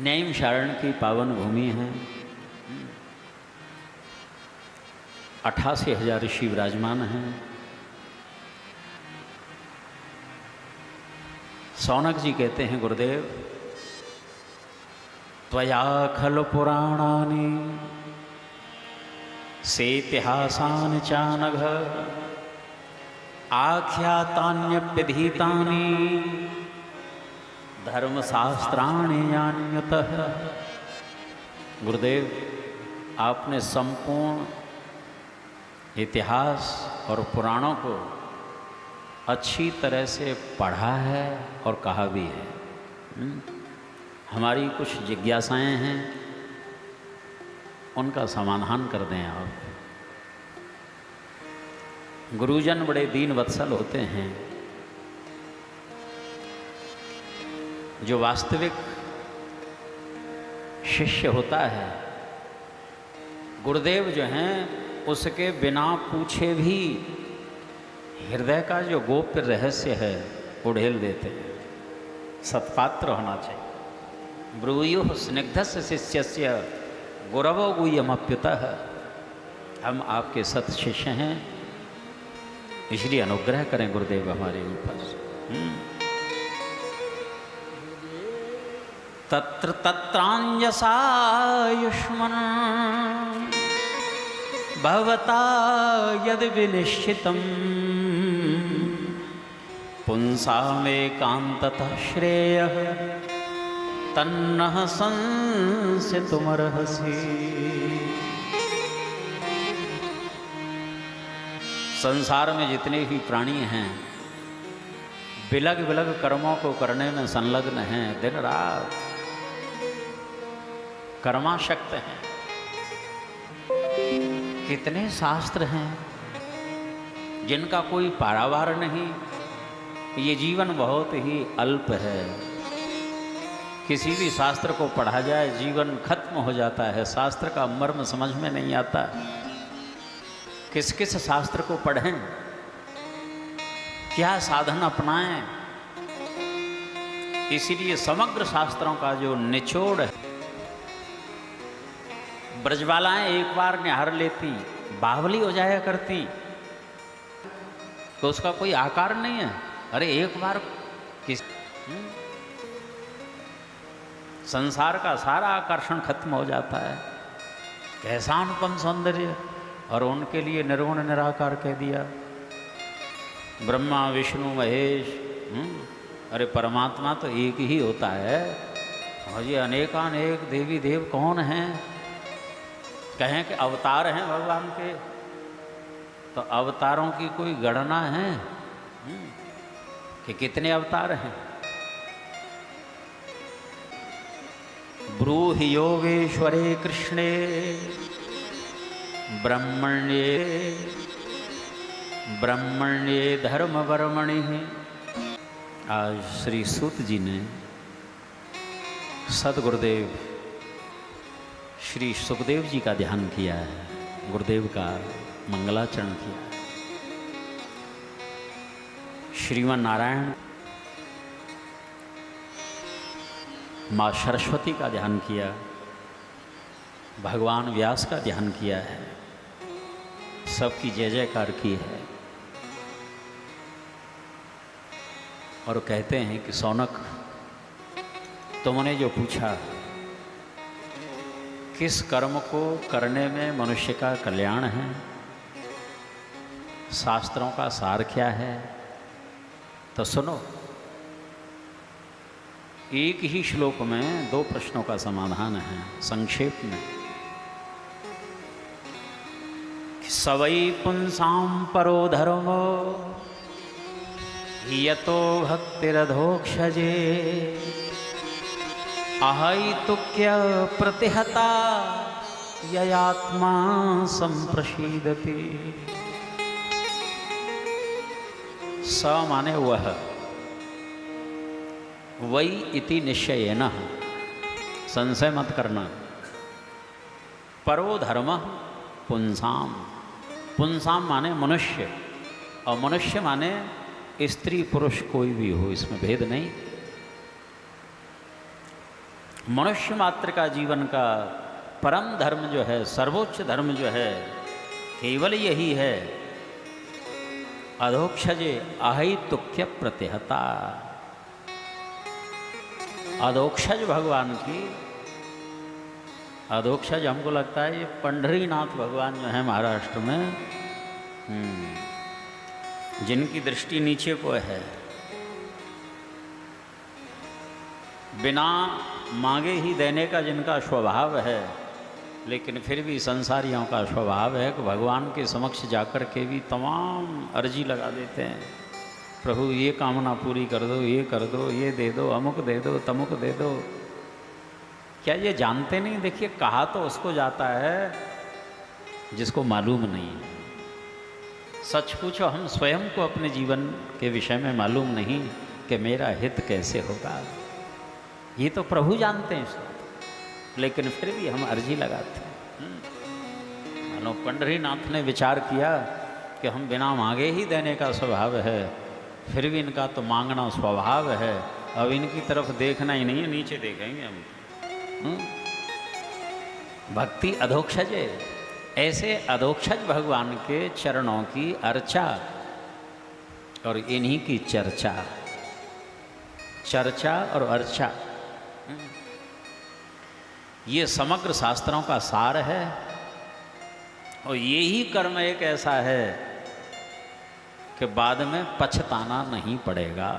नैमिषारण्य की पावन भूमि है। 88,000 ऋषि विराजमान हैं। सौनक जी कहते हैं, गुरुदेव त्वया खलु पुराणानि सेतिहासानि चानघ आख्यातान्यप्यधीतानि धर्मशास्त्राणि यान्यतः। गुरुदेव, आपने संपूर्ण इतिहास और पुराणों को अच्छी तरह से पढ़ा है और कहा भी है। हमारी कुछ जिज्ञासाएं हैं, उनका समाधान कर दें आप। गुरुजन बड़े दीन वत्सल होते हैं। जो वास्तविक शिष्य होता है, गुरुदेव जो हैं उसके बिना पूछे भी हृदय का जो गोप्य रहस्य है उड़ेल देते हैं। सत्पात्र होना चाहिए। ब्रूयुः स्निग्धस्य शिष्यस्य गुरवो गुह्यमप्युतः। हम आपके सत शिष्य हैं, इसलिए अनुग्रह करें गुरुदेव हमारे ऊपर। तत्र तत्रान्यसायुष्मन् भवता यद् विनिश्चितम् पुंसामेकान्ततः श्रेयः तन्नः संस्यतुमर्हसि। संसार में जितने भी प्राणी हैं बिलग बिलग कर्मों को करने में संलग्न हैं। दिन रात कर्माशक्त हैं। कितने शास्त्र हैं जिनका कोई पारावार नहीं। ये जीवन बहुत ही अल्प है। किसी भी शास्त्र को पढ़ा जाए जीवन खत्म हो जाता है। शास्त्र का मर्म समझ में नहीं आता। किस किस शास्त्र को पढ़ें, क्या साधन अपनाएं। इसीलिए समग्र शास्त्रों का जो निचोड़ है, ब्रजबालाएं एक बार निहार लेती बावली हो जाया करती, तो उसका कोई आकार नहीं है। अरे एक बार किस संसार का सारा आकर्षण खत्म हो जाता है। कैसा अनुपम सौंदर्य। और उनके लिए निर्गुण निराकार कह दिया। ब्रह्मा विष्णु महेश। अरे परमात्मा तो एक ही होता है। और ये अनेकानेक देवी देव कौन हैं। कहें कि अवतार हैं भगवान के, तो अवतारों की कोई गणना है कि कितने अवतार हैं। ब्रूहि योगेश्वरे कृष्णे ब्रह्मण्ये धर्मवर्मणि। आज श्री सूत जी ने सदगुरुदेव श्री सुखदेव जी का ध्यान किया है, गुरुदेव का मंगलाचरण किया। श्रीमन नारायण माँ सरस्वती का ध्यान किया, भगवान व्यास का ध्यान किया है, सबकी जय जयकार की है। और कहते हैं कि सौनक, तुमने जो पूछा किस कर्म को करने में मनुष्य का कल्याण है, शास्त्रों का सार क्या है, तो सुनो। एक ही श्लोक में 2 प्रश्नों का समाधान है संक्षेप में। सवै पुंसां परो धर्मो यतो भक्तिरधोक्षजे अहैतुक्य प्रतिहता ययात्मा संप्रसीदति। स माने वह, वै इति निश्चयेन, संशय मत करना। परो धर्म पुंसाम, पुंसाम माने मनुष्य, और मनुष्य माने स्त्री पुरुष कोई भी हो, इसमें भेद नहीं। मनुष्य मात्र का जीवन का परम धर्म जो है, सर्वोच्च धर्म जो है, केवल यही है, अधोक्षजे अहितुक्य प्रतिहता। अधोक्षज भगवान की, अधोक्षज हमको लगता है ये पंढरीनाथ भगवान जो है महाराष्ट्र में, जिनकी दृष्टि नीचे को है, बिना मांगे ही देने का जिनका स्वभाव है, लेकिन फिर भी संसारियों का स्वभाव है कि भगवान के समक्ष जाकर के भी तमाम अर्जी लगा देते हैं, प्रभु ये कामना पूरी कर दो, ये कर दो, ये दे दो, अमुक दे दो, तमुक दे दो। क्या ये जानते नहीं? देखिए, कहा तो उसको जाता है जिसको मालूम नहीं है। सच पूछो, हम स्वयं को अपने जीवन के विषय में मालूम नहीं कि मेरा हित कैसे होगा। ये तो प्रभु जानते हैं इसको, लेकिन फिर भी हम अर्जी लगाते हैं। मानो पंढरीनाथ ने विचार किया कि हम बिना मांगे ही देने का स्वभाव है, फिर भी इनका तो मांगना स्वभाव है, अब इनकी तरफ देखना ही नहीं है, नीचे देखेंगे हम। भक्ति अधोक्षज है। ऐसे अधोक्षज भगवान के चरणों की अर्चा और इन्हीं की चर्चा, चर्चा और अर्चा, ये समग्र शास्त्रों का सार है। और यही कर्म एक ऐसा है कि बाद में पछताना नहीं पड़ेगा।